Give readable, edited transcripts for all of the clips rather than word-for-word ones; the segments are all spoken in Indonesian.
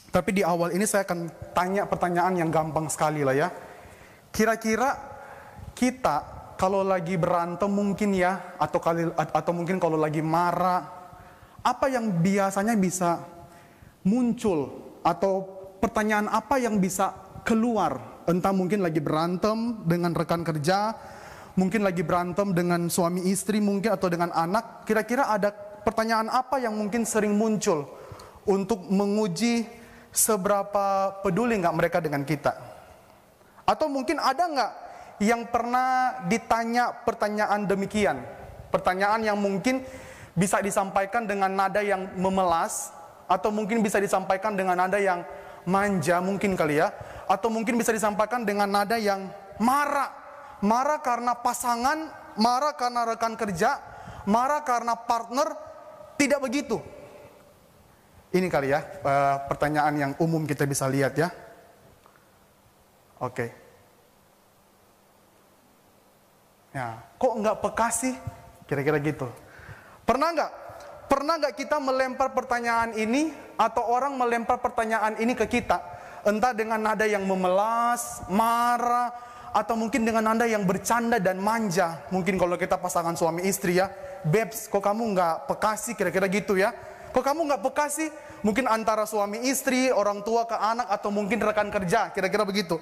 Tapi di awal ini saya akan tanya pertanyaan yang gampang sekali lah ya. Kira-kira kita kalau lagi berantem mungkin ya, atau mungkin kalau lagi marah, apa yang biasanya bisa muncul, atau pertanyaan apa yang bisa keluar? Entah mungkin lagi berantem dengan rekan kerja, mungkin lagi berantem dengan suami istri mungkin, atau dengan anak. Kira-kira ada pertanyaan apa yang mungkin sering muncul untuk menguji seberapa peduli nggak mereka dengan kita? Atau mungkin ada nggak yang pernah ditanya pertanyaan demikian? Pertanyaan yang mungkin bisa disampaikan dengan nada yang memelas, atau mungkin bisa disampaikan dengan nada yang manja mungkin kali ya, atau mungkin bisa disampaikan dengan nada yang marah. Marah karena pasangan, marah karena rekan kerja, marah karena partner. Tidak begitu. Ini kali ya pertanyaan yang umum kita bisa lihat ya. Oke. Ya, kok nggak peka sih? Kira-kira gitu. Pernah nggak kita melempar pertanyaan ini, atau orang melempar pertanyaan ini ke kita, entah dengan nada yang memelas, marah, atau mungkin dengan nada yang bercanda dan manja. Mungkin kalau kita pasangan suami istri ya, "Babes, kok kamu nggak peka sih?" Kira-kira gitu ya. Kok kamu nggak peka sih? Mungkin antara suami istri, orang tua ke anak, atau mungkin rekan kerja, kira-kira begitu.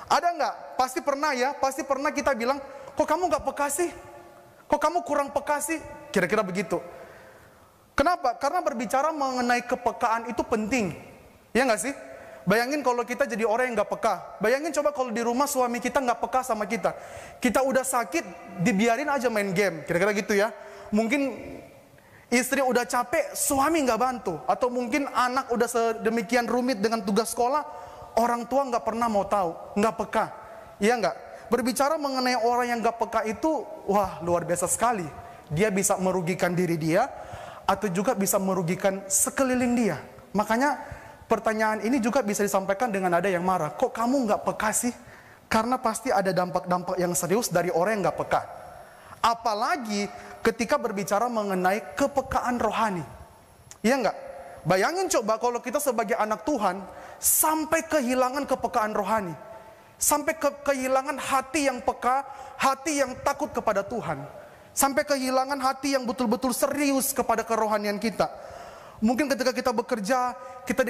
Ada nggak? Pasti pernah ya, pasti pernah kita bilang, "Kok kamu nggak peka sih? Kok kamu kurang peka sih?" Kira-kira begitu. Kenapa? Karena berbicara mengenai kepekaan itu penting. Ya nggak sih? Bayangin kalau kita jadi orang yang nggak peka. Bayangin coba kalau di rumah suami kita nggak peka sama kita. Kita udah sakit, dibiarin aja main game. Kira-kira gitu ya. Mungkin istri udah capek, suami nggak bantu. Atau mungkin anak udah sedemikian rumit dengan tugas sekolah, orang tua nggak pernah mau tahu, nggak peka. Iya nggak? Berbicara mengenai orang yang nggak peka itu, wah luar biasa sekali. Dia bisa merugikan diri dia, atau juga bisa merugikan sekeliling dia. Makanya pertanyaan ini juga bisa disampaikan dengan nada yang marah. Kok kamu nggak peka sih? Karena pasti ada dampak-dampak yang serius dari orang yang nggak peka. Apalagi ketika berbicara mengenai kepekaan rohani. Iya enggak? Bayangin coba kalau kita sebagai anak Tuhan sampai kehilangan kepekaan rohani. Sampai kehilangan hati yang peka, hati yang takut kepada Tuhan. Sampai kehilangan hati yang betul-betul serius kepada kerohanian kita. Mungkin ketika kita bekerja, kita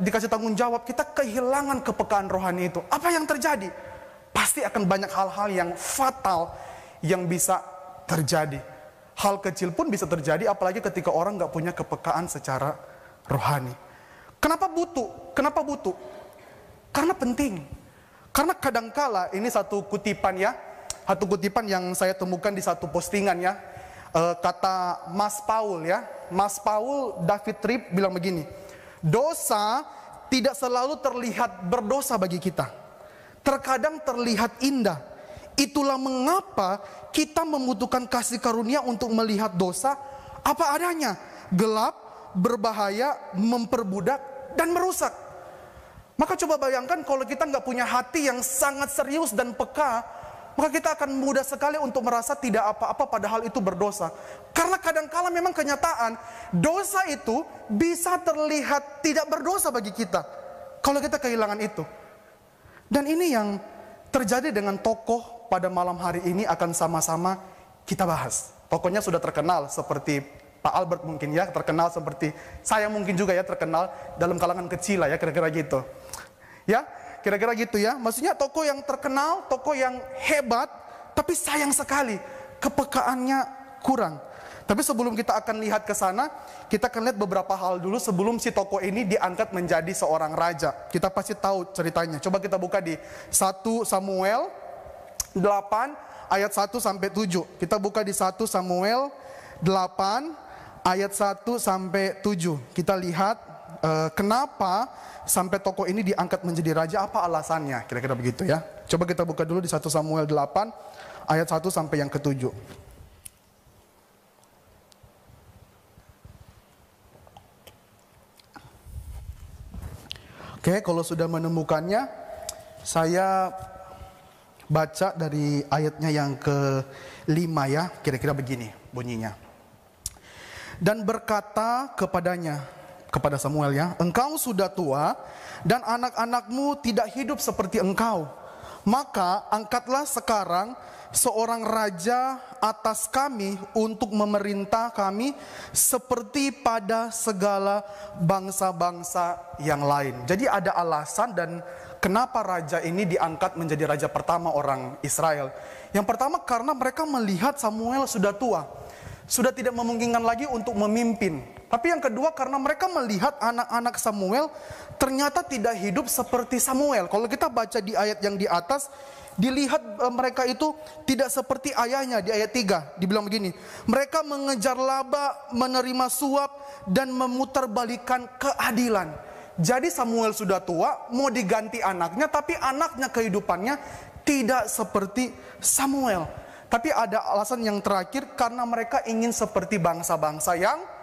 dikasih tanggung jawab, kita kehilangan kepekaan rohani itu. Apa yang terjadi? Pasti akan banyak hal-hal yang fatal yang bisa terjadi. Hal kecil pun bisa terjadi, apalagi ketika orang gak punya kepekaan secara rohani. Kenapa butuh? Kenapa butuh? Karena penting. Karena kadangkala, ini satu kutipan ya, satu kutipan yang saya temukan di satu postingan ya, kata Mas Paul ya, Mas Paul David Tripp bilang begini, dosa tidak selalu terlihat berdosa bagi kita, terkadang terlihat indah. Itulah mengapa kita membutuhkan kasih karunia untuk melihat dosa apa adanya, gelap, berbahaya, memperbudak, dan merusak. Maka coba bayangkan kalau kita nggak punya hati yang sangat serius dan peka, maka kita akan mudah sekali untuk merasa tidak apa-apa padahal itu berdosa. Karena kadangkala memang kenyataan, dosa itu bisa terlihat tidak berdosa bagi kita kalau kita kehilangan itu. Dan ini yang terjadi dengan tokoh pada malam hari ini akan sama-sama kita bahas. Tokohnya sudah terkenal seperti Pak Albert mungkin ya, terkenal seperti saya mungkin juga ya, terkenal dalam kalangan kecil lah ya, kira-kira gitu. Ya, kira-kira gitu ya. Maksudnya tokoh yang terkenal, tokoh yang hebat, tapi sayang sekali kepekaannya kurang. Tapi sebelum kita akan lihat ke sana, kita akan lihat beberapa hal dulu sebelum si tokoh ini diangkat menjadi seorang raja. Kita pasti tahu ceritanya. Coba kita buka di 1 Samuel 8 ayat 1 sampai 7. Kita buka di 1 Samuel 8 ayat 1 sampai 7. Kita lihat kenapa sampai tokoh ini diangkat menjadi raja, apa alasannya, kira-kira begitu ya. Coba kita buka dulu di 1 Samuel 8 ayat 1 sampai yang ke-7. Oke, kalau sudah menemukannya, saya baca dari ayatnya yang ke-5 ya, kira-kira begini bunyinya. Dan berkata kepadanya, kepada Samuel ya, engkau sudah tua dan anak-anakmu tidak hidup seperti engkau. Maka angkatlah sekarang seorang raja atas kami untuk memerintah kami seperti pada segala bangsa-bangsa yang lain. Jadi ada alasan dan kenapa raja ini diangkat menjadi raja pertama orang Israel. Yang pertama karena mereka melihat Samuel sudah tua, sudah tidak memungkinkan lagi untuk memimpin. Tapi yang kedua karena mereka melihat anak-anak Samuel ternyata tidak hidup seperti Samuel. Kalau kita baca di ayat yang di atas, dilihat mereka itu tidak seperti ayahnya. Di ayat 3 dibilang begini, mereka mengejar laba, menerima suap, dan memutarbalikkan keadilan. Jadi Samuel sudah tua, mau diganti anaknya, tapi anaknya kehidupannya tidak seperti Samuel. Tapi ada alasan yang terakhir, karena mereka ingin seperti bangsa-bangsa yang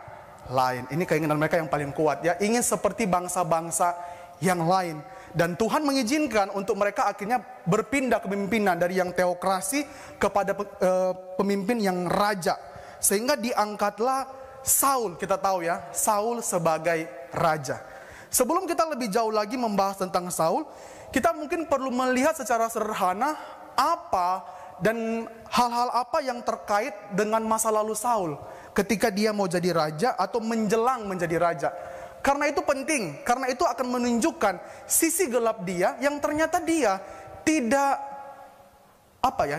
lain. Ini keinginan mereka yang paling kuat ya, ingin seperti bangsa-bangsa yang lain. Dan Tuhan mengizinkan untuk mereka akhirnya berpindah kepemimpinan dari yang teokrasi kepada pemimpin yang raja. Sehingga diangkatlah Saul, kita tahu ya, Saul sebagai raja. Sebelum kita lebih jauh lagi membahas tentang Saul, kita mungkin perlu melihat secara sederhana apa dan hal-hal apa yang terkait dengan masa lalu Saul ketika dia mau jadi raja atau menjelang menjadi raja. Karena itu penting, karena itu akan menunjukkan sisi gelap dia yang ternyata dia tidak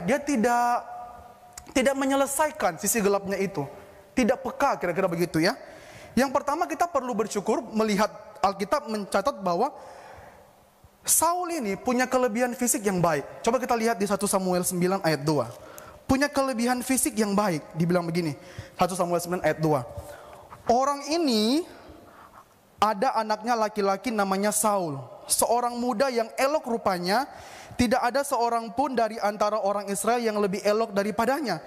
dia tidak menyelesaikan sisi gelapnya itu. Tidak peka, kira-kira begitu ya. Yang pertama kita perlu bersyukur melihat Alkitab mencatat bahwa Saul ini punya kelebihan fisik yang baik. Coba kita lihat di 1 Samuel 9 ayat 2. Punya kelebihan fisik yang baik. Dibilang begini, 1 Samuel 9 ayat 2. Orang ini ada anaknya laki-laki namanya Saul, seorang muda yang elok rupanya. Tidak ada seorang pun dari antara orang Israel yang lebih elok daripadanya.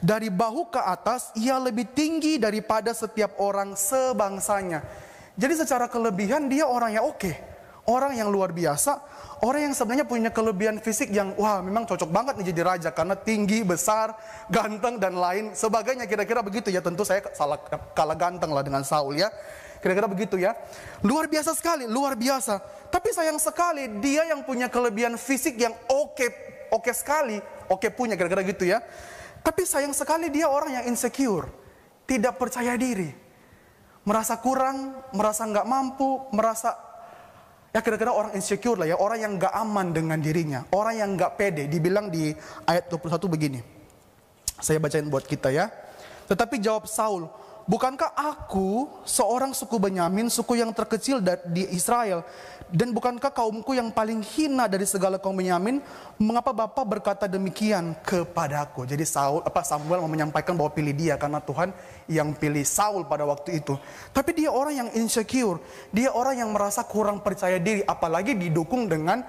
Dari bahu ke atas ia lebih tinggi daripada setiap orang sebangsanya. Jadi secara kelebihan dia orang yang oke, orang yang luar biasa, orang yang sebenarnya punya kelebihan fisik yang wah memang cocok banget nih jadi raja karena tinggi, besar, ganteng dan lain sebagainya. Kira-kira begitu ya, tentu saya kalah ganteng lah dengan Saul ya. Kira-kira begitu ya. Luar biasa sekali, luar biasa. Tapi sayang sekali dia yang punya kelebihan fisik yang oke sekali, oke punya kira-kira gitu ya. Tapi sayang sekali dia orang yang insecure, tidak percaya diri, merasa kurang, merasa nggak mampu, merasa ya kira-kira orang insecure lah ya, orang yang nggak aman dengan dirinya, orang yang nggak pede. Dibilang di ayat 21 begini, saya bacain buat kita ya. Tetapi jawab Saul, bukankah aku seorang suku Benyamin, suku yang terkecil di Israel? Dan bukankah kaumku yang paling hina dari segala kaum Benyamin? Mengapa Bapa berkata demikian kepadaku? Jadi Samuel mau menyampaikan bahwa pilih dia karena Tuhan yang pilih Saul pada waktu itu. Tapi dia orang yang insecure, dia orang yang merasa kurang percaya diri, apalagi didukung dengan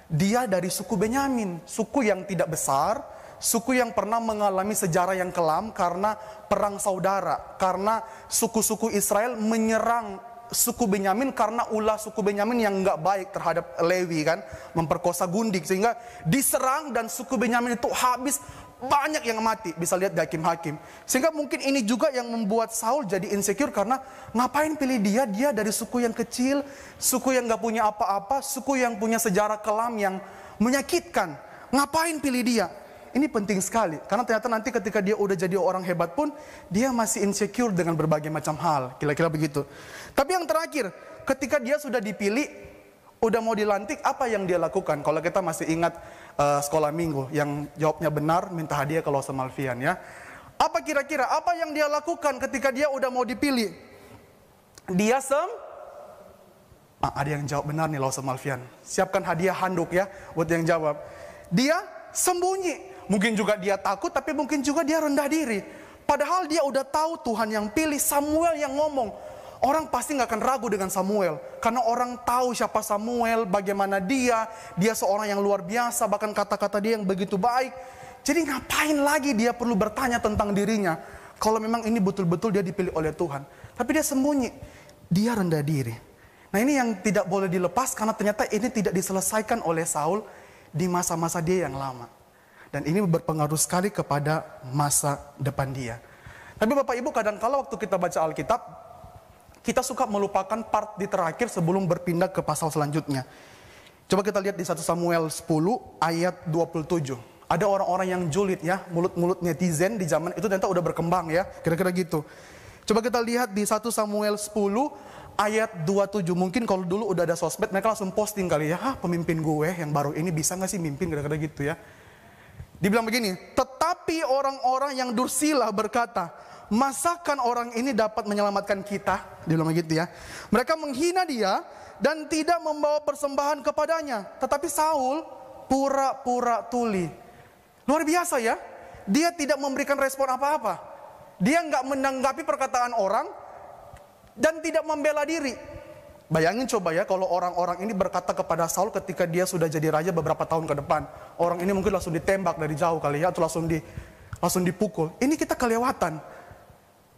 dia dari suku Benyamin, suku yang tidak besar, suku yang pernah mengalami sejarah yang kelam karena perang saudara, karena suku-suku Israel menyerang suku Benyamin karena ulah suku Benyamin yang nggak baik terhadap Lewi kan, memperkosa gundik sehingga diserang dan suku Benyamin itu habis, banyak yang mati, bisa lihat di Hakim-Hakim. Sehingga mungkin ini juga yang membuat Saul jadi insecure karena ngapain pilih dia dari suku yang kecil, suku yang nggak punya apa-apa, suku yang punya sejarah kelam yang menyakitkan, ngapain pilih dia? Ini penting sekali, karena ternyata nanti ketika dia udah jadi orang hebat pun, dia masih insecure dengan berbagai macam hal, kira-kira begitu. Tapi yang terakhir, ketika dia sudah dipilih, udah mau dilantik, apa yang dia lakukan? Kalau kita masih ingat sekolah minggu, yang jawabnya benar, minta hadiah ke Lawson Malvian ya. Apa kira-kira, apa yang dia lakukan ketika dia udah mau dipilih? Dia ada yang jawab benar nih Lawson Malvian. Siapkan hadiah handuk ya, buat yang jawab. Dia sembunyi. Mungkin juga dia takut, tapi mungkin juga dia rendah diri. Padahal dia udah tahu Tuhan yang pilih, Samuel yang ngomong. Orang pasti gak akan ragu dengan Samuel. Karena orang tahu siapa Samuel, bagaimana dia seorang yang luar biasa, bahkan kata-kata dia yang begitu baik. Jadi ngapain lagi dia perlu bertanya tentang dirinya, kalau memang ini betul-betul dia dipilih oleh Tuhan. Tapi dia sembunyi, dia rendah diri. Nah ini yang tidak boleh dilepas, karena ternyata ini tidak diselesaikan oleh Saul di masa-masa dia yang lama. Dan ini berpengaruh sekali kepada masa depan dia. Tapi Bapak Ibu, kadang-kala waktu kita baca Alkitab, kita suka melupakan part di terakhir sebelum berpindah ke pasal selanjutnya. Coba kita lihat di 1 Samuel 10 ayat 27. Ada orang-orang yang julid ya, mulut-mulut netizen di zaman itu ternyata udah berkembang ya, kira-kira gitu. Coba kita lihat di 1 Samuel 10 ayat 27. Mungkin kalau dulu udah ada sosmed, mereka langsung posting kali ya, pemimpin gue yang baru ini bisa gak sih mimpin, kira-kira gitu ya. Dibilang begini, tetapi orang-orang yang dursila berkata, masakan orang ini dapat menyelamatkan kita? Dibilang begitu ya. Mereka menghina dia dan tidak membawa persembahan kepadanya. Tetapi Saul pura-pura tuli. Luar biasa ya. Dia tidak memberikan respon apa-apa. Dia nggak menanggapi perkataan orang dan tidak membela diri. Bayangin coba ya kalau orang-orang ini berkata kepada Saul ketika dia sudah jadi raja beberapa tahun ke depan. Orang ini mungkin langsung ditembak dari jauh kali ya, atau langsung dipukul. Ini kita kelewatan.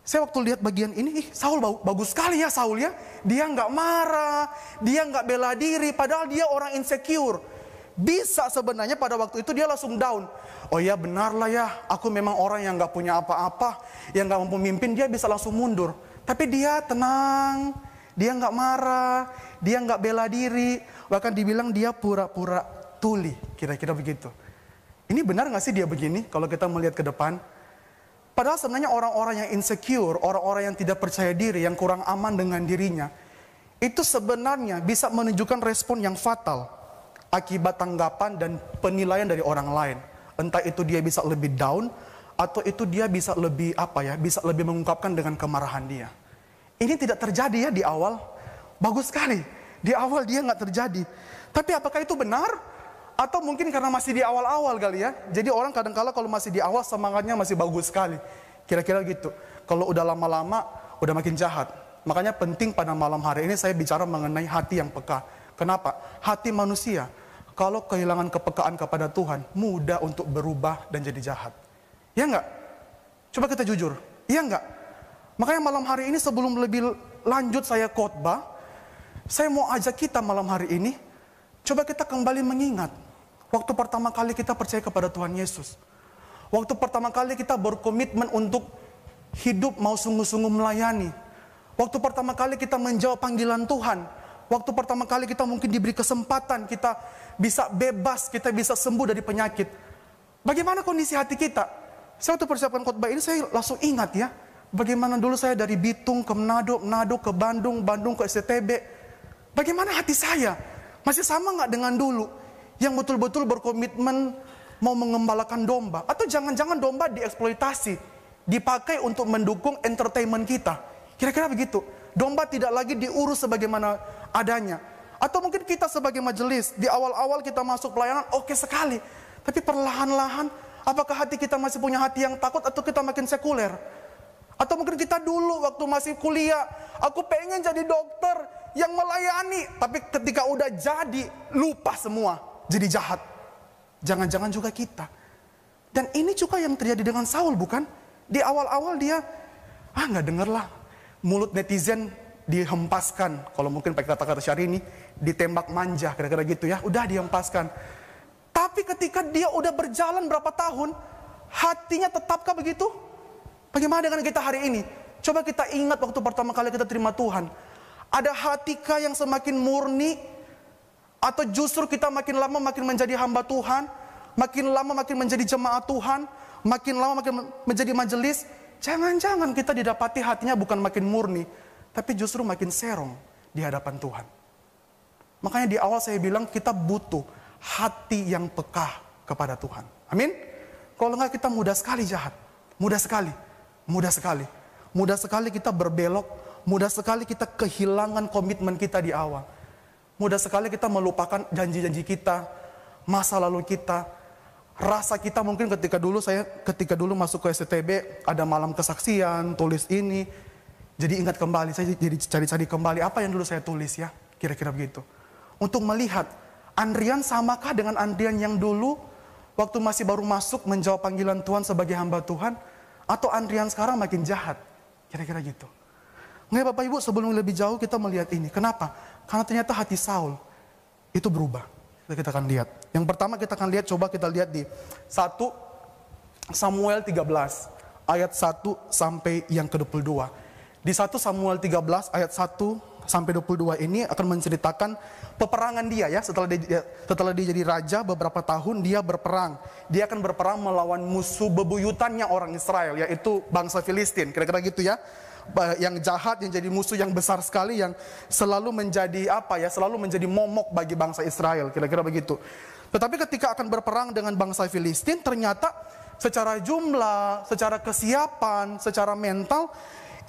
Saya waktu lihat bagian ini, Saul bagus sekali ya Saul ya. Dia nggak marah, dia nggak bela diri, padahal dia orang insecure. Bisa sebenarnya pada waktu itu dia langsung down. Oh ya benar lah ya, aku memang orang yang nggak punya apa-apa, yang nggak mampu memimpin, dia bisa langsung mundur. Tapi dia tenang, dia nggak marah, dia nggak bela diri, bahkan dibilang dia pura-pura tuli, kira-kira begitu. Ini benar nggak sih dia begini kalau kita melihat ke depan? Padahal sebenarnya orang-orang yang insecure, orang-orang yang tidak percaya diri, yang kurang aman dengan dirinya, itu sebenarnya bisa menunjukkan respon yang fatal akibat tanggapan dan penilaian dari orang lain. Entah itu dia bisa lebih down, atau itu dia bisa lebih bisa lebih mengungkapkan dengan kemarahan dia. Ini tidak terjadi ya di awal. Bagus sekali, di awal dia nggak terjadi. Tapi apakah itu benar? Atau mungkin karena masih di awal-awal kali ya. Jadi orang kadang-kala kalau masih di awal semangatnya masih bagus sekali. Kira-kira gitu. Kalau udah lama-lama udah makin jahat. Makanya penting pada malam hari ini saya bicara mengenai hati yang peka. Kenapa? Hati manusia kalau kehilangan kepekaan kepada Tuhan mudah untuk berubah dan jadi jahat. Ya enggak? Coba kita jujur. Iya enggak? Makanya malam hari ini sebelum lebih lanjut saya khotbah, saya mau ajak kita malam hari ini, coba kita kembali mengingat waktu pertama kali kita percaya kepada Tuhan Yesus. Waktu pertama kali kita berkomitmen untuk hidup mau sungguh-sungguh melayani. Waktu pertama kali kita menjawab panggilan Tuhan. Waktu pertama kali kita mungkin diberi kesempatan, kita bisa bebas, kita bisa sembuh dari penyakit. Bagaimana kondisi hati kita? Saya waktu persiapkan khotbah ini saya langsung ingat ya. Bagaimana dulu saya dari Bitung ke Manado, Manado ke Bandung, Bandung ke SCTB. Bagaimana hati saya? Masih sama nggak dengan dulu? Yang betul-betul berkomitmen mau mengembalakan domba. Atau jangan-jangan domba dieksploitasi, dipakai untuk mendukung entertainment kita. Kira-kira begitu. Domba tidak lagi diurus sebagaimana adanya. Atau mungkin kita sebagai majelis, di awal-awal kita masuk pelayanan oke sekali. Tapi perlahan-lahan, apakah hati kita masih punya hati yang takut atau kita makin sekuler? Atau mungkin kita dulu waktu masih kuliah, aku pengen jadi dokter yang melayani. Tapi ketika udah jadi, lupa semua, jadi jahat. Jangan-jangan juga kita. Dan ini juga yang terjadi dengan Saul bukan? Di awal-awal dia, nggak denger lah. Mulut netizen dihempaskan. Kalau mungkin pakai kata-kata syahrini, ditembak manja, kira-kira gitu ya. Udah dihempaskan. Tapi ketika dia udah berjalan berapa tahun, hatinya tetapkah begitu? Bagaimana dengan kita hari ini? Coba kita ingat waktu pertama kali kita terima Tuhan. Ada hatikah yang semakin murni? Atau justru kita makin lama makin menjadi hamba Tuhan? Makin lama makin menjadi jemaat Tuhan? Makin lama makin menjadi majelis? Jangan-jangan kita didapati hatinya bukan makin murni, tapi justru makin serong di hadapan Tuhan. Makanya di awal saya bilang kita butuh hati yang peka kepada Tuhan. Amin? Kalau enggak kita mudah sekali jahat. Mudah sekali. Mudah sekali. Mudah sekali kita berbelok. Mudah sekali kita kehilangan komitmen kita di awal. Mudah sekali kita melupakan janji-janji kita, masa lalu kita, rasa kita mungkin ketika dulu masuk ke SCTB, ada malam kesaksian, tulis ini. Jadi ingat kembali, saya jadi cari-cari kembali apa yang dulu saya tulis ya. Kira-kira begitu. Untuk melihat, Andrian samakah dengan Andrian yang dulu, waktu masih baru masuk menjawab panggilan Tuhan sebagai hamba Tuhan, atau Andrian sekarang makin jahat. Kira-kira gitu. Nggak Bapak Ibu, sebelum lebih jauh kita melihat ini. Kenapa? Karena ternyata hati Saul itu berubah. Kita akan lihat. Yang pertama kita akan lihat, coba kita lihat di 1 Samuel 13. Ayat 1 sampai yang ke-22. Di 1 Samuel 13 ayat 1 sampai 22 ini akan menceritakan peperangan dia ya. Setelah dia jadi raja beberapa tahun, dia berperang. Dia akan berperang melawan musuh bebuyutannya orang Israel, yaitu bangsa Filistin. Kira-kira gitu ya. Yang jahat, yang jadi musuh yang besar sekali, yang selalu menjadi selalu menjadi momok bagi bangsa Israel. Kira-kira begitu. Tetapi ketika akan berperang dengan bangsa Filistin, ternyata secara jumlah, secara kesiapan, secara mental,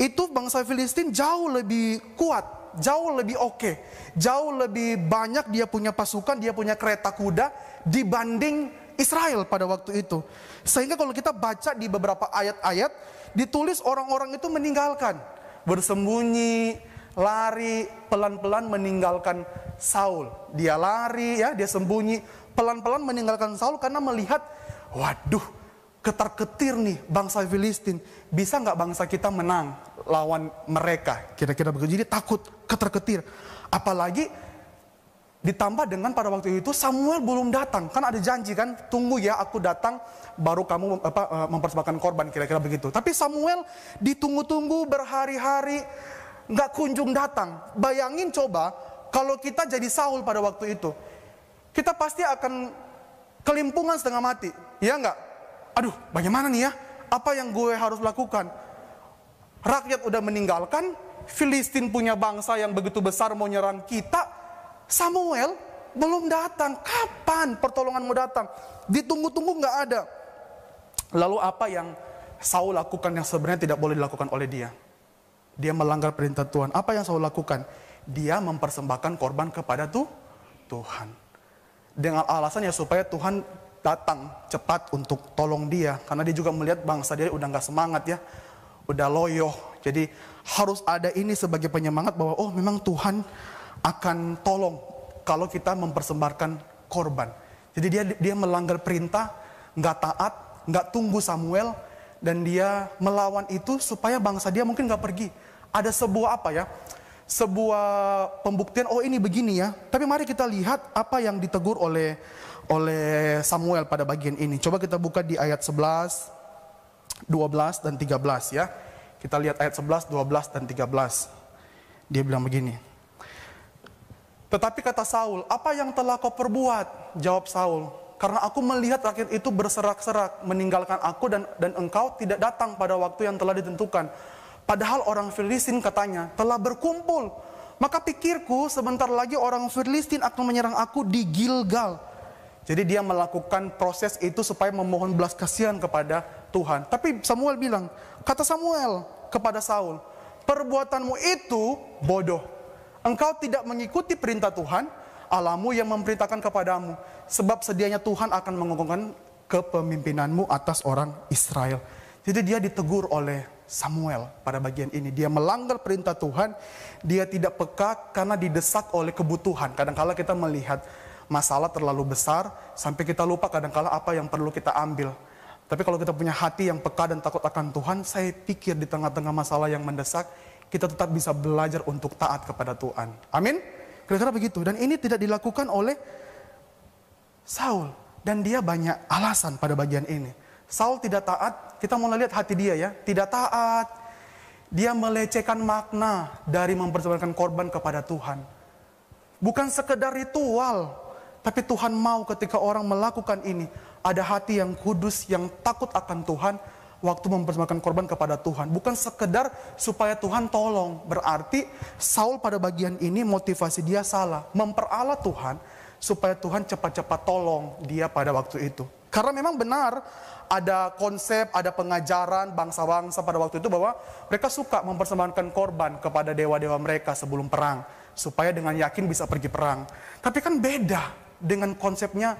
itu bangsa Filistin jauh lebih kuat, jauh lebih oke, jauh lebih banyak dia punya pasukan, dia punya kereta kuda dibanding Israel pada waktu itu. Sehingga kalau kita baca di beberapa ayat-ayat, ditulis orang-orang itu meninggalkan, bersembunyi, lari, pelan-pelan meninggalkan Saul. Dia lari ya, dia sembunyi, pelan-pelan meninggalkan Saul karena melihat, waduh, ketar-ketir nih bangsa Filistin. Bisa nggak bangsa kita menang lawan mereka? Kira-kira begitu. Jadi takut, ketar-ketir. Apalagi ditambah dengan pada waktu itu Samuel belum datang. Kan ada janji kan, tunggu ya aku datang baru kamu mempersembahkan korban, kira-kira begitu. Tapi Samuel ditunggu-tunggu berhari-hari nggak kunjung datang. Bayangin coba kalau kita jadi Saul pada waktu itu. Kita pasti akan kelimpungan setengah mati. Ya nggak? Aduh, bagaimana nih ya? Apa yang gue harus lakukan? Rakyat udah meninggalkan, Filistin punya bangsa yang begitu besar mau nyerang kita. Samuel belum datang. Kapan pertolonganmu datang? Ditunggu-tunggu nggak ada. Lalu apa yang Saul lakukan yang sebenarnya tidak boleh dilakukan oleh dia? Dia melanggar perintah Tuhan. Apa yang Saul lakukan? Dia mempersembahkan korban kepada Tuhan. Dengan alasannya supaya Tuhan datang cepat untuk tolong dia. Karena dia juga melihat bangsa dia udah gak semangat ya, udah loyo. Jadi harus ada ini sebagai penyemangat bahwa oh memang Tuhan akan tolong kalau kita mempersembahkan korban. Jadi dia melanggar perintah, gak taat, gak tunggu Samuel, dan dia melawan itu supaya bangsa dia mungkin gak pergi. Ada sebuah sebuah pembuktian, oh ini begini ya. Tapi mari kita lihat apa yang ditegur oleh Samuel pada bagian ini. Coba kita buka di ayat 11, 12 dan 13 ya. Kita lihat ayat 11, 12 dan 13. Dia bilang begini. Tetapi kata Saul, apa yang telah kau perbuat? Jawab Saul, karena aku melihat rakyat itu berserak-serak meninggalkan aku dan engkau tidak datang pada waktu yang telah ditentukan. Padahal orang Filistin katanya telah berkumpul. Maka pikirku sebentar lagi orang Filistin akan menyerang aku di Gilgal. Jadi dia melakukan proses itu supaya memohon belas kasihan kepada Tuhan. Tapi Samuel bilang, kata Samuel kepada Saul, perbuatanmu itu bodoh. Engkau tidak mengikuti perintah Tuhan, Allahmu yang memerintahkan kepadamu. Sebab sedianya Tuhan akan mengongkongkan kepemimpinanmu atas orang Israel. Jadi dia ditegur oleh Samuel pada bagian ini. Dia melanggar perintah Tuhan, dia tidak peka karena didesak oleh kebutuhan. Kadang-kala kita melihat masalah terlalu besar sampai kita lupa kadang-kala apa yang perlu kita ambil. Tapi kalau kita punya hati yang peka dan takut akan Tuhan, saya pikir di tengah-tengah masalah yang mendesak, kita tetap bisa belajar untuk taat kepada Tuhan. Amin? Kira-kira begitu. Dan ini tidak dilakukan oleh Saul. Dan dia banyak alasan pada bagian ini. Saul tidak taat, kita mau lihat hati dia ya. Tidak taat. Dia melecehkan makna dari mempersembahkan korban kepada Tuhan. Bukan sekedar ritual. Tapi Tuhan mau ketika orang melakukan ini, ada hati yang kudus, yang takut akan Tuhan, waktu mempersembahkan korban kepada Tuhan. Bukan sekedar supaya Tuhan tolong. Berarti Saul pada bagian ini motivasi dia salah. Memperalat Tuhan, supaya Tuhan cepat-cepat tolong dia pada waktu itu. Karena memang benar, ada konsep, ada pengajaran bangsa-bangsa pada waktu itu bahwa mereka suka mempersembahkan korban kepada dewa-dewa mereka sebelum perang. Supaya dengan yakin bisa pergi perang. Tapi kan beda dengan konsepnya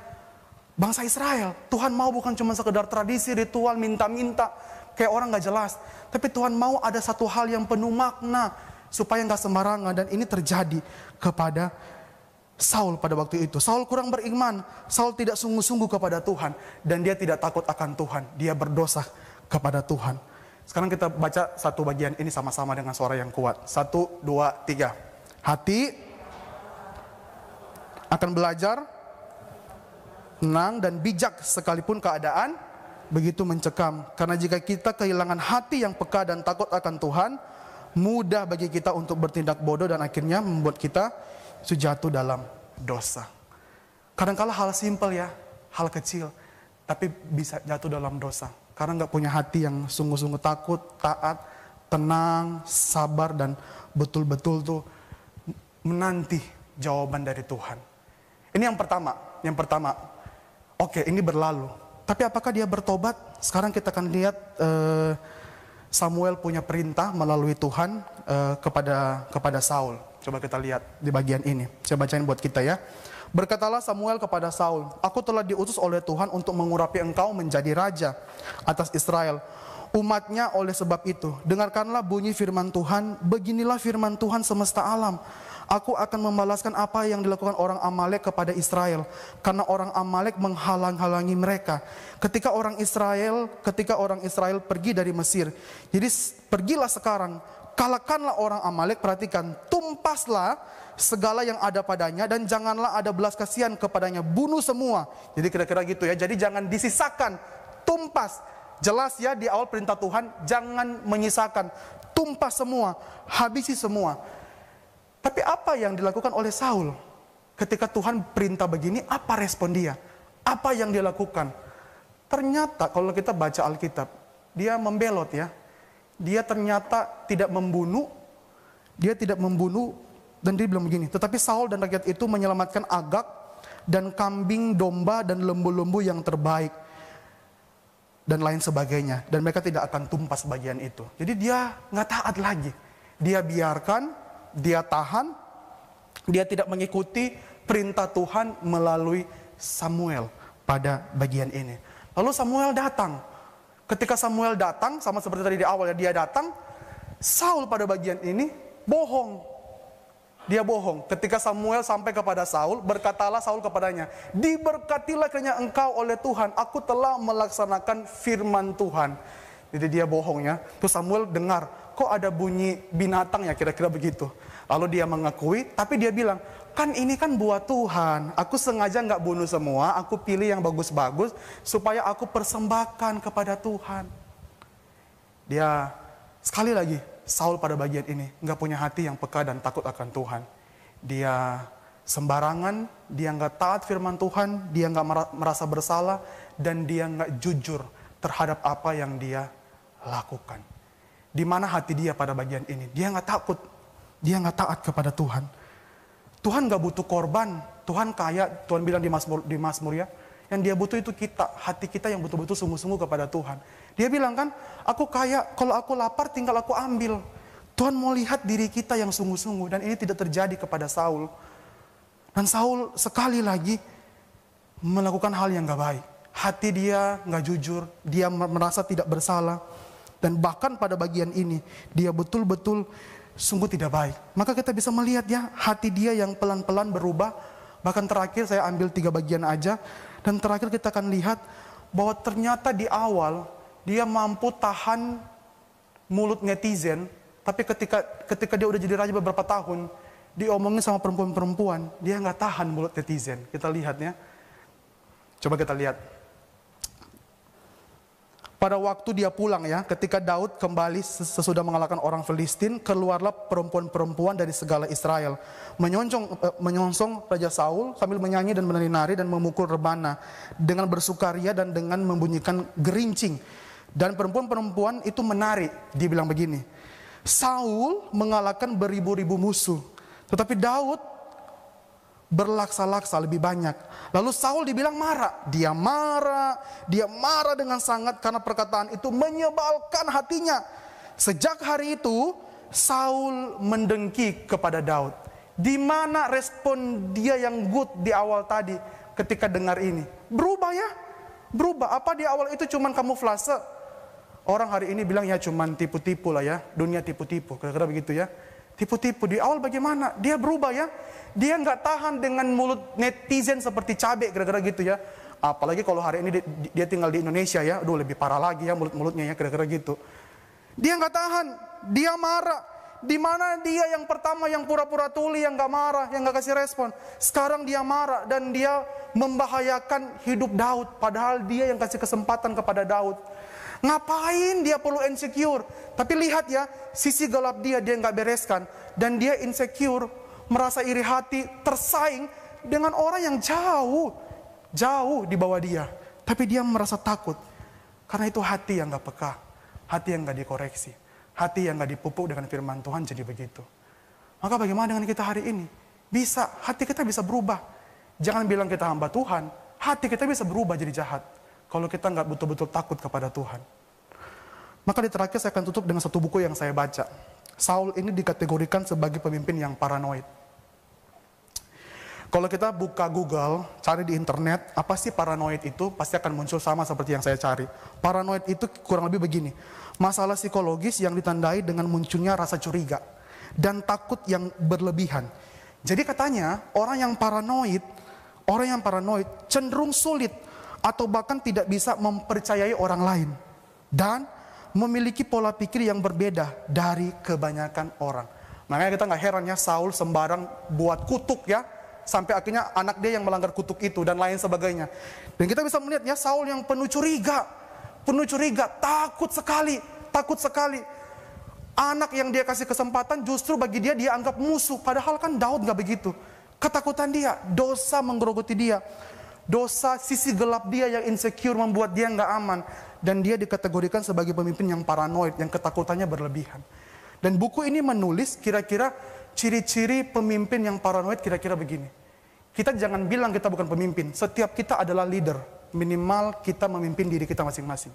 bangsa Israel. Tuhan mau bukan cuma sekedar tradisi, ritual, minta-minta kayak orang gak jelas. Tapi Tuhan mau ada satu hal yang penuh makna supaya gak sembarangan. Dan ini terjadi kepada Saul pada waktu itu. Saul kurang beriman. Saul tidak sungguh-sungguh kepada Tuhan. Dan dia tidak takut akan Tuhan. Dia berdosa kepada Tuhan. Sekarang kita baca satu bagian ini sama-sama dengan suara yang kuat. 1, 2, 3. Hati akan belajar tenang dan bijak sekalipun keadaan begitu mencekam. Karena jika kita kehilangan hati yang peka dan takut akan Tuhan, mudah bagi kita untuk bertindak bodoh dan akhirnya membuat kita jatuh dalam dosa. Kadang-kala hal simpel ya, hal kecil, tapi bisa jatuh dalam dosa. Karena nggak punya hati yang sungguh-sungguh takut, taat, tenang, sabar, dan betul-betul tuh menanti jawaban dari Tuhan. Ini yang pertama. Oke, ini berlalu. Tapi apakah dia bertobat? Sekarang kita akan lihat Samuel punya perintah melalui Tuhan kepada Saul. Coba kita lihat di bagian ini. Saya bacain buat kita ya. Berkatalah Samuel kepada Saul, aku telah diutus oleh Tuhan untuk mengurapi engkau menjadi raja atas Israel, umatnya. Oleh sebab itu, dengarkanlah bunyi firman Tuhan. Beginilah firman Tuhan semesta alam. Aku akan membalaskan apa yang dilakukan orang Amalek kepada Israel, karena orang Amalek menghalang-halangi mereka. Ketika orang Israel pergi dari Mesir. Jadi pergilah sekarang, kalahkanlah orang Amalek. Perhatikan, tumpaslah segala yang ada padanya dan janganlah ada belas kasihan kepadanya, bunuh semua. Jadi kira-kira gitu ya. Jadi jangan disisakan, tumpas. Jelas ya di awal perintah Tuhan, jangan menyisakan, tumpas semua, habisi semua. Tapi apa yang dilakukan oleh Saul? Ketika Tuhan perintah begini, apa respon dia? Apa yang dia lakukan? Ternyata kalau kita baca Alkitab, dia membelot ya. Dia ternyata tidak membunuh, dan dia bilang begini, tetapi Saul dan rakyat itu menyelamatkan Agag dan kambing, domba, dan lembu-lembu yang terbaik, dan lain sebagainya. Dan mereka tidak akan tumpas bagian itu. Jadi dia nggak taat lagi. Dia biarkan, dia tahan, dia tidak mengikuti perintah Tuhan melalui Samuel pada bagian ini. Lalu Samuel datang. Ketika Samuel datang, sama seperti tadi di awal ya, dia datang, Saul pada bagian ini bohong. Dia bohong. Ketika Samuel sampai kepada Saul, berkatalah Saul kepadanya, diberkatilah kiranya engkau oleh Tuhan, aku telah melaksanakan firman Tuhan. Jadi dia bohong ya. Terus Samuel dengar, kok ada bunyi binatang ya, kira-kira begitu. Lalu dia mengakui, tapi dia bilang, kan ini kan buat Tuhan. Aku sengaja nggak bunuh semua, aku pilih yang bagus-bagus supaya aku persembahkan kepada Tuhan. Dia sekali lagi, Saul pada bagian ini nggak punya hati yang peka dan takut akan Tuhan. Dia sembarangan, dia nggak taat firman Tuhan, dia nggak merasa bersalah, dan dia nggak jujur terhadap apa yang dia lakukan. Di mana hati dia pada bagian ini? Dia nggak takut, dia nggak taat kepada Tuhan. Tuhan nggak butuh korban, Tuhan kaya. Tuhan bilang di Mazmur ya, yang dia butuh itu kita, hati kita yang betul-betul sungguh-sungguh kepada Tuhan. Dia bilang kan, aku kaya, kalau aku lapar tinggal aku ambil. Tuhan mau lihat diri kita yang sungguh-sungguh, dan ini tidak terjadi kepada Saul. Dan Saul sekali lagi melakukan hal yang gak baik. Hati dia gak jujur, dia merasa tidak bersalah. Dan bahkan pada bagian ini, dia betul-betul sungguh tidak baik. Maka kita bisa melihat ya, hati dia yang pelan-pelan berubah. Bahkan terakhir saya ambil 3 bagian aja. Dan terakhir kita akan lihat bahwa ternyata di awal dia mampu tahan mulut netizen. Tapi ketika dia udah jadi raja beberapa tahun, diomongin sama perempuan-perempuan, dia nggak tahan mulut netizen. Kita lihat ya. Coba kita lihat. Pada waktu dia pulang ya, ketika Daud kembali sesudah mengalahkan orang Filistin, keluarlah perempuan-perempuan dari segala Israel, menyongsong Raja Saul sambil menyanyi dan menari-nari dan memukul rebana dengan bersukaria dan dengan membunyikan gerincing. Dan perempuan-perempuan itu menari. Dia bilang begini, Saul mengalahkan beribu-ribu musuh, tetapi Daud berlaksa-laksa lebih banyak. Lalu Saul dibilang marah. Dia marah dengan sangat karena perkataan itu menyebalkan hatinya. Sejak hari itu Saul mendengki kepada Daud. Di mana respon dia yang good di awal tadi ketika dengar ini? Berubah ya? Berubah. Apa di awal itu cuman kamuflase? Orang hari ini bilang ya cuman tipu-tipu lah ya. Dunia tipu-tipu. Kira-kira begitu ya. Tipu-tipu. Di awal bagaimana? Dia berubah ya. Dia nggak tahan dengan mulut netizen seperti cabai, kira-kira gitu ya. Apalagi kalau hari ini dia tinggal di Indonesia ya. Aduh, lebih parah lagi ya mulut-mulutnya ya, kira-kira gitu. Dia nggak tahan. Dia marah. Di mana dia yang pertama yang pura-pura tuli, yang nggak marah, yang nggak kasih respon. Sekarang dia marah dan dia membahayakan hidup Daud. Padahal dia yang kasih kesempatan kepada Daud. Ngapain dia perlu insecure? Tapi lihat ya, sisi gelap dia nggak bereskan. Dan dia insecure, merasa iri hati, tersaing dengan orang yang jauh di bawah dia. Tapi dia merasa takut. Karena itu hati yang gak peka, hati yang gak dikoreksi, hati yang gak dipupuk dengan firman Tuhan jadi begitu. Maka bagaimana dengan kita hari ini? Hati kita bisa berubah. Jangan bilang kita hamba Tuhan, hati kita bisa berubah jadi jahat. Kalau kita gak betul-betul takut kepada Tuhan. Maka di terakhir saya akan tutup dengan satu buku yang saya baca. Saul ini dikategorikan sebagai pemimpin yang paranoid. Kalau kita buka Google, cari di internet, apa sih paranoid itu, pasti akan muncul sama seperti yang saya cari. Paranoid itu kurang lebih begini, masalah psikologis yang ditandai dengan munculnya rasa curiga dan takut yang berlebihan. Jadi katanya, orang yang paranoid cenderung sulit atau bahkan tidak bisa mempercayai orang lain. Dan memiliki pola pikir yang berbeda dari kebanyakan orang. Makanya kita gak heran ya, Saul sembarang buat kutuk ya, sampai akhirnya anak dia yang melanggar kutuk itu dan lain sebagainya. Dan kita bisa melihat ya, Saul yang penuh curiga, takut sekali. Anak yang dia kasih kesempatan justru bagi dia anggap musuh. Padahal kan Daud gak begitu. Ketakutan dia, dosa menggerogoti dia. Dosa sisi gelap dia yang insecure membuat dia gak aman. Dan dia dikategorikan sebagai pemimpin yang paranoid, yang ketakutannya berlebihan. Dan buku ini menulis kira-kira ciri-ciri pemimpin yang paranoid kira-kira begini. Kita jangan bilang kita bukan pemimpin. Setiap kita adalah leader. Minimal kita memimpin diri kita masing-masing.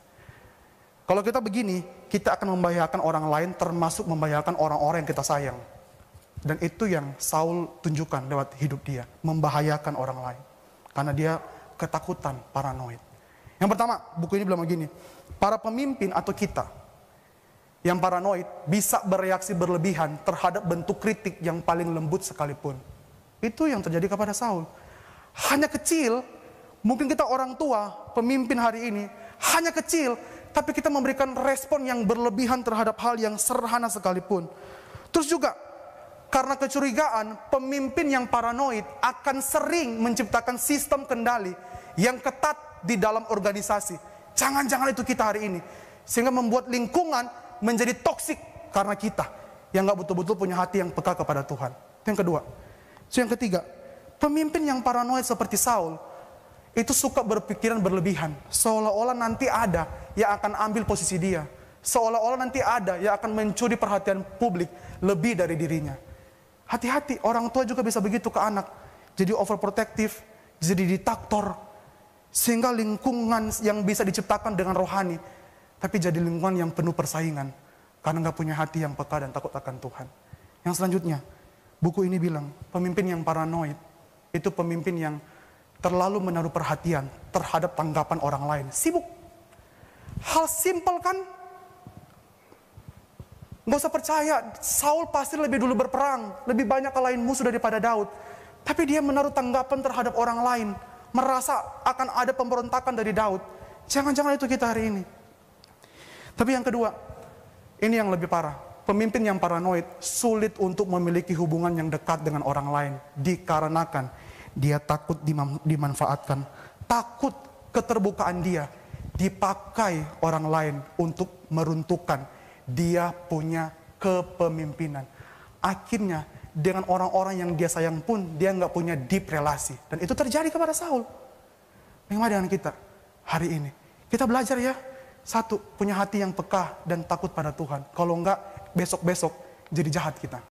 Kalau kita begini, kita akan membahayakan orang lain, termasuk membahayakan orang-orang yang kita sayang. Dan itu yang Saul tunjukkan lewat hidup dia. Membahayakan orang lain. Karena dia ketakutan, paranoid. Yang pertama, buku ini bilang begini. Para pemimpin atau kita yang paranoid bisa bereaksi berlebihan terhadap bentuk kritik yang paling lembut sekalipun. Itu yang terjadi kepada Saul. Hanya kecil, mungkin kita orang tua, pemimpin hari ini, hanya kecil, tapi kita memberikan respon yang berlebihan terhadap hal yang sederhana sekalipun. Terus juga, karena kecurigaan, pemimpin yang paranoid akan sering menciptakan sistem kendali yang ketat di dalam organisasi. Jangan-jangan itu kita hari ini. Sehingga membuat lingkungan menjadi toksik karena kita yang gak betul-betul punya hati yang peka kepada Tuhan. Itu yang kedua. Yang ketiga, pemimpin yang paranoid seperti Saul itu suka berpikiran berlebihan, seolah-olah nanti ada yang akan ambil posisi dia, seolah-olah nanti ada yang akan mencuri perhatian publik lebih dari dirinya. Hati-hati, orang tua juga bisa begitu ke anak, jadi overprotective, jadi diktator, sehingga lingkungan yang bisa diciptakan dengan rohani tapi jadi lingkungan yang penuh persaingan karena gak punya hati yang peka dan takut akan Tuhan. Yang selanjutnya, buku ini bilang pemimpin yang paranoid itu pemimpin yang terlalu menaruh perhatian terhadap tanggapan orang lain. Sibuk. Hal simpel kan? Gak usah percaya, Saul pasti lebih dulu berperang, lebih banyak kalahin musuh daripada Daud. Tapi dia menaruh tanggapan terhadap orang lain, merasa akan ada pemberontakan dari Daud. Jangan-jangan itu kita hari ini. Tapi yang kedua, ini yang lebih parah. Pemimpin yang paranoid sulit untuk memiliki hubungan yang dekat dengan orang lain. Dikarenakan dia takut dimanfaatkan. Takut keterbukaan dia dipakai orang lain untuk meruntuhkan dia punya kepemimpinan. Akhirnya dengan orang-orang yang dia sayang pun dia nggak punya deep relasi. Dan itu terjadi kepada Saul. Bagaimana dengan kita hari ini? Kita belajar ya. Satu, punya hati yang peka dan takut pada Tuhan. Kalau enggak, besok-besok jadi jahat kita.